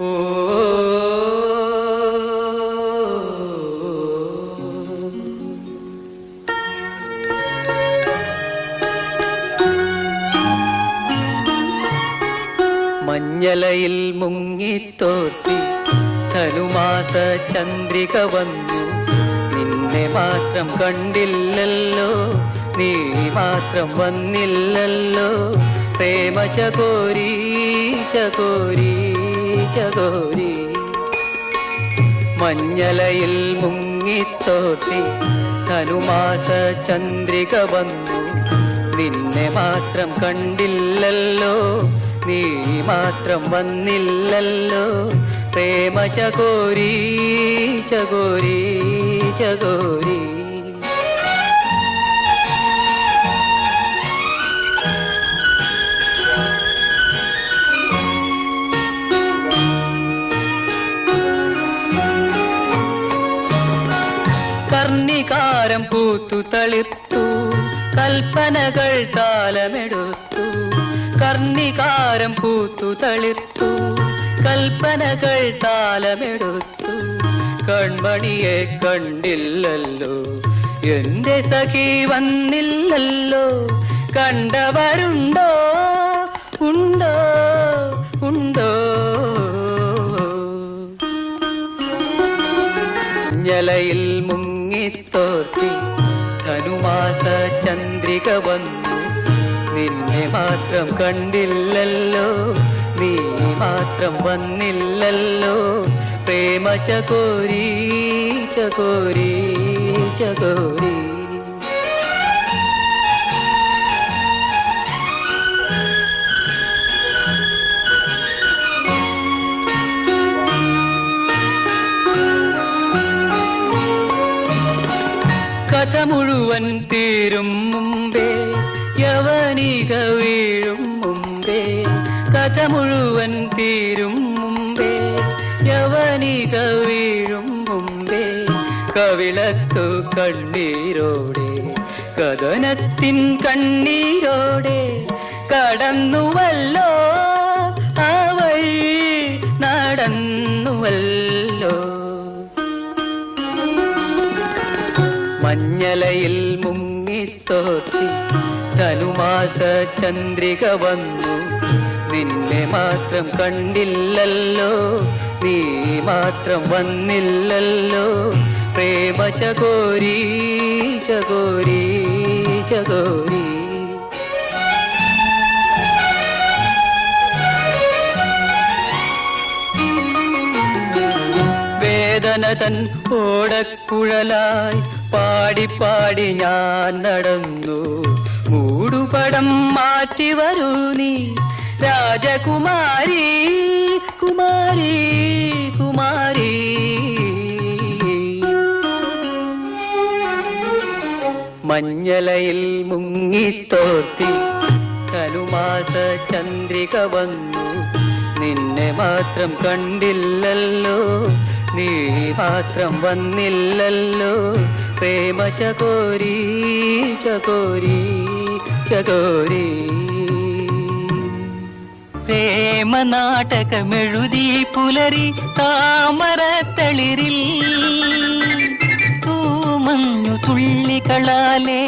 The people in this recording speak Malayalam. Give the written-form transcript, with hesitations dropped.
ഓ മഞ്ഞലയിൽ മുങ്ങിത്തോർത്തി ധനുമാസ ചന്ദ്രിക വന്നു. നിന്നെ മാത്രം കണ്ടില്ലല്ലോ, നീ മാത്രം വന്നില്ലല്ലോ. പ്രേമ ചകോരി ചകോരി ചകോരി. മഞ്ഞലയിൽ മുങ്ങിത്തോർത്തി ധനുമാസ ചന്ദ്രിക വന്നു. നിന്നെ മാത്രം കണ്ടില്ലല്ലോ, നീ മാത്രം വന്നില്ലല്ലോ. പ്രേമ ചകോരി ചകോരി ചകോരി. കർണികാരം പൂത്തു തളിർത്തു, കൽപ്പനകൾ താലമെടുത്തു. കർണികാരം പൂത്തു തളിർത്തു, കൽപ്പനകൾ താലമെടുത്തു. കൺമണിയെ കണ്ടില്ലല്ലോ, എന്റെ സഖി വന്നില്ലല്ലോ. കണ്ടവരുണ്ടോ ഉണ്ടോ ഉണ്ടോ? മഞ്ഞലയിൽ മുങ്ങിത്തോർത്തി ധനുമാസ ചന്ദ്രിക വന്നു. നിന്നെ മാത്രം കണ്ടില്ലല്ലോ, നീ മാത്രം വന്നില്ലല്ലോ. പ്രേമ ചകോരി ചകോരി ചകോരി. കഥ മുഴുവൻ തീരും മുമ്പേ, യവനിക വീഴും മുമ്പേ. കഥ മുഴുവൻ തീരും മുമ്പേ, യവനിക വീഴും മുമ്പേ. കവിളത്തു കണ്ണീരോടെ, കഥനത്തിൻ കണ്ണീരോടെ കടന്നുവല്ലോ, ആ വഴി നടന്നുവല്ലോ. മഞ്ഞലയിൽ മുങ്ങിത്തോർത്തി ധനുമാസ ചന്ദ്രിക വന്നു. നിന്നെ മാത്രം കണ്ടില്ലല്ലോ, നീ മാത്രം വന്നില്ലല്ലോ. പ്രേമ ചകോരി ചകോരി ചകോരി. വേദന തൻ ഓടക്കുഴലായി പാടി പാടി ഞാൻ നടന്നു. മൂടുപടം മാറ്റി വരൂ നീ രാജകുമാരി കുമാരി കുമാരി. മഞ്ഞലയിൽ മുങ്ങിത്തോർത്തി ധനുമാസ ചന്ദ്രിക വന്നു. നിന്നെ മാത്രം കണ്ടില്ലല്ലോ, നീ മാത്രം വന്നില്ലല്ലോ. പ്രേമ ചകോരി ചകോരി ചകോരി. പ്രേമ നാടകമെഴുതി പുലരി താമരത്തളിരിൽ തൂമഞ്ഞു തുള്ളികളാലേ